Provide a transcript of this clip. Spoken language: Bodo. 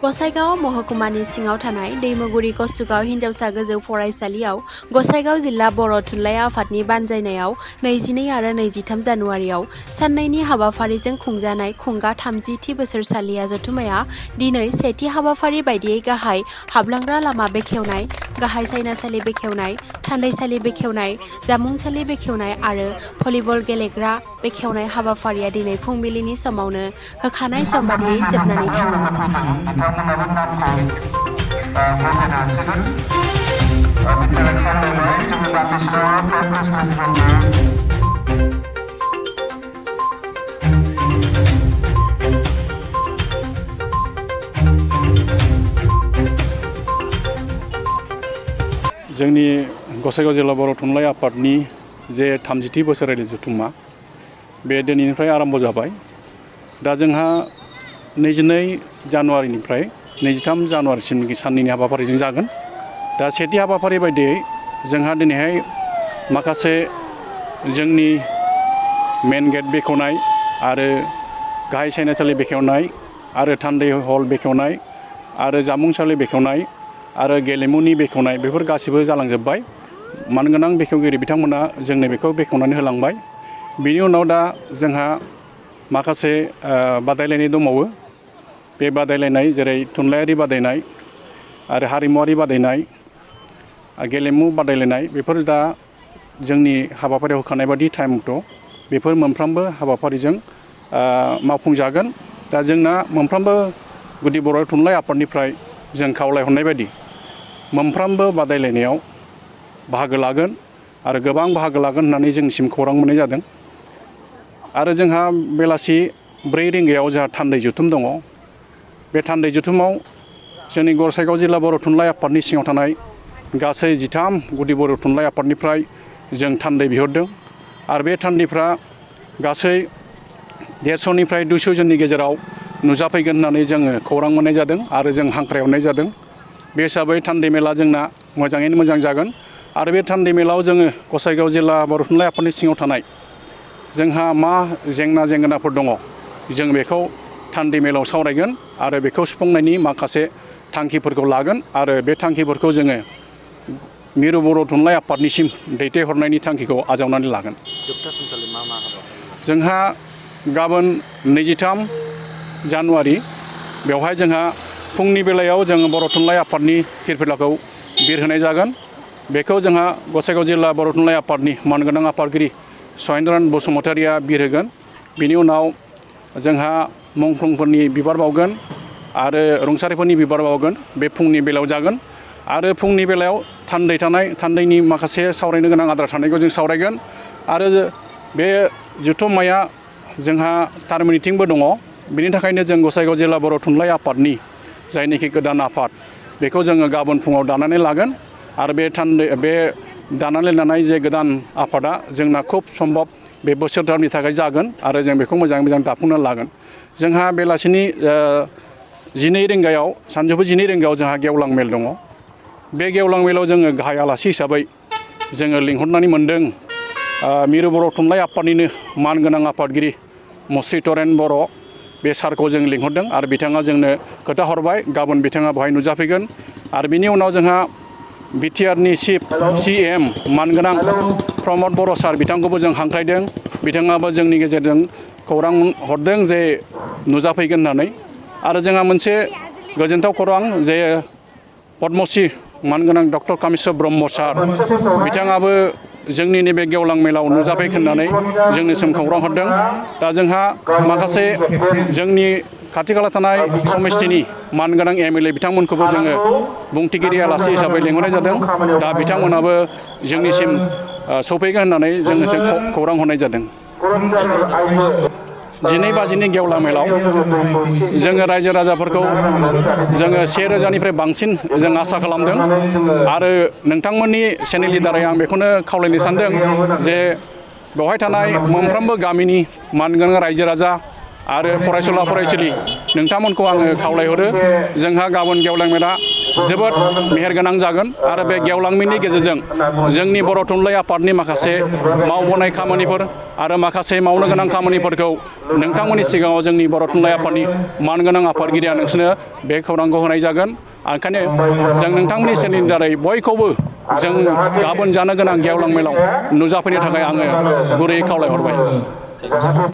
गसाइगाव महकुमानि सिङाव थानाय दैमुगुरि कस्तुगाव हिन्जावसा गोजौ फरायसालियाव गसाइगाव जिल्ला बर' थुनलाइ आफादनि बानजायनायाव 22 आरो 23 जानुवारियाव साननैनि हाबाफारिजों खुंजानाय खुंगा 30थि बोसोरसालिया जथुमाया दिनै सेथि हाबाफारि बायदियै गाहाय हाबलांग्रा लामा बेखेवनाय, गाहाय सायनासालि बेखेवनाय, थान्दैसालि बेखेवनाय, जामुंसालि बेखेवनाय आरो भलिबल गेलेग्रा बेखेवनाय हाबाफारिया दिनै फुंबिलिनि समावनो होखानाय सम बादियै जोबनानै थाङो। जोंनि गसाइगाव जिल्ला बर' थुनलाइ आफादनि जे 30थि बोसोरारि जथुम्मा बे दिनैनिफ्राय आरम्भ जाबाय। दा जोंहा 22 जानुवारिनिफ्राय 23 जानुवारिसिम साननैनि हाबाफारिजों जागोन। दा सेथि हाबाफारि बायदियै जोंहा दिनैहाय माखासे जोंनि मेन गेट बेखेवनाय आरो गाहाय सायनासालि बेखेवनाय आरो थान्दै हल बेखेवनाय आरो जामुंसालि बेखेवनाय आरो गेलेमुनि बेखेवनाय बेफोर गासिबो जालांजोब्बाय। मानगोनां बेखेवगिरि बिथांमोना जोंनो बेखौ बेखेवनानै होलांबाय। बिनि उनाव दा जोंहा माखासे बादायलायनाय दंबावो। बे बादायलायनाय जेरै थुनलाइयारि बादायनाय आरो हारिमुवारि बादायनाय, गेलेमु बादायलायनाय बेफोर दा जोंनि हाबाफारियाव होखानाय बादि टाइम मथ' बेफोर मोनफ्रोमबो हाबाफारिजों मावफुंजागोन। दा जोंना मोनफ्रोमबो गुदि बर' थुनलाइ आफादनिफ्राय जों खावलायहरनाय बायदि मोनफ्रोमबो बादायलायनायाव बाहागो लागोन आरो गोबां बाहागो लागोन होननानै जोंनिसिम खौरां मोननाय जादों। आरो जोंहा बेलासि 4 रिंगायाव जोंहा थान्दै जथुम दङ। बे थान्दै जथुमाव जोंनि गसाइगाव जिल्ला बर' थुनलाइ आफादनि सिङाव थानाय गासै 13 गुदि बर' थुनलाइ आफादनिफ्राय जों थान्दै बिहरदों आरो बे थान्दैफ्रा गासै 150निफ्राय 200 जननि गेजेराव नुजाफैगोन होननानै जोङो खौरां मोननाय जादों आरो जों हांख्रायहरनाय जादों। बे हिसाबै थान्दै मेला जोंना मोजाङैनो मोजां जागोन आरो बे थान्दै मेलाव जोङो गसाइगाव जिल्ला बर' थुनलाइ आफादनि सिङाव थानाय जोंहा मा जेंनाफोर दङ जों बेखौ थान्दै मेलाव सावरायगोन आरो बेखौ सुफुंनायनि माखासे थांखिफोरखौ लागोन आरो बे थांखिफोरखौ जोङो मिरु बर' थुनलाइ आफादनिसिम दैथायहरनायनि थांखिखौ आजावनानै लागोन। जोबथा सानखालि मा जोंहा गाबोन 23 जानुवारि बेवहाय जोंहा फुंनि बेलायाव जोङो बर' थुनलाइ आफादनि फिरफिलाखौ बिरहोनाय जागोन। बेखौ जोंहा गसाइगाव जिल्ला बर' थुनलाइ आफादनि मानगोनां आफादगिरि सहेन्द्रनाथ बसुमतारिया बिरहोगोन। बिनि उनाव जोंहा मुंख्लंफोरनि बिबार बावगोन आरो रुंसारिफोरनि बिबार बावगोन। बे फुंनि बेलायाव जागोन आरो फुंनि बेलायाव थान्दैनि माखासे सावरायनो गोनां आद्रा थानायखौ जों सावरायगोन आरो बे जथुम्माया जोंहा टार मिटिंबो दङ। बेनि थाखायनो जों गसाइगाव जिल्ला बर' थुनलाइ आफादनि जायनोखि गोदान आफाद बेखौ जोङो गाबोन फुङाव दानानै लागोन आरो बे दानानै लानाय जे गोदान आफादा जोंना खुब सम्भब बे बोसोरथामनि थाखाय जागोन आरो जों बेखौ मोजाङै मोजां दाफुंनानै लागोन। जोंहा बेलासिनि 12 रिंगायाव सानजौफु 12 रिंगायाव जोंहा गेवलां मेल दङ। बे गेवलां मेलाव जोङो गाहाय आलासि हिसाबै जोङो लिंहरनानै मोनदों मिरु बर' थुनलाइ आफादनिनो मानगोनां आफादगिरि मुस्रि तरेन बर' बे सारखौ जों लिंहरदों आरो बिथाङा जोंनो खोथा हरबाय गाबोन बिथाङा बेवहाय नुजाफैगोन आरो बिनि उनाव जोंहा बिटिआरनि चिफ CM मानगोनां प्रमद बर' सार बिथांखौबो जों हांख्रायदों। बिथाङाबो जोंनि गेजेरजों खौरां हरदों जे नुजाफैगोन होननानै आरो जोंहा मोनसे गोजोनथाव खौरां जे पद्मश्री मानगोनां डक्टर कामेस्वर ब्रह्म सार बिथाङाबो जोंनि नैबे गेवलां मेलाव नुजाफैगोन होननानै जोंनिसिम खौरां हरदों। दा जोंहा माखासे जोंनि खाथि खाला थानाय समिस्थिनि मानगोनां MLA बिथांमोनखौबो जोङो बुंथिगिरि आलासि हिसाबै लिंहरनाय जादों। दा बिथांमोनाबो जोंनिसिम सफैगोन होननानै जोंनिसिम खौरां हरनाय जादों। 12 बाजिनि गेवलां मेलाव जोङो रायजो राजाफोरखौ जोङो 1000निफ्राय बांसिन जों आसा खालामदों आरो नोंथांमोननि चेनेलनि दारै आं बेखौनो खावलायनो सानदों जे बेवहाय थानाय मोनफ्रोमबो गामिनि मानगोनां रायजो राजा आरो फरायसुला फरायसुलि नोंथांमोनखौ आङो खावलायहरो जोंहा गाबोन गेवलां मेला जोबोद मेहेरगोनां जागोन आरो बे गेवलां मेलनि गेजेरजों जोंनि बर' थुनलाइ आफादनि माखासे मावबोनाय खामानिफोर आरो माखासे मावनो गोनां खामानिफोरखौ नोंथांमोननि सिगाङाव जोंनि बर' थुनलाइ आफादनि मानगोनां आफादगिरिया नोंसोरनो बे खौरांखौ होनाय जागोन। ओंखायनो जों नोंथांमोननि चेनेलनि दारै बयखौबो जों गाबोन जानो गोनां गेवलां मेलाव नुजाफैनो थाखाय आङो गुरैयै खावलायहरबाय।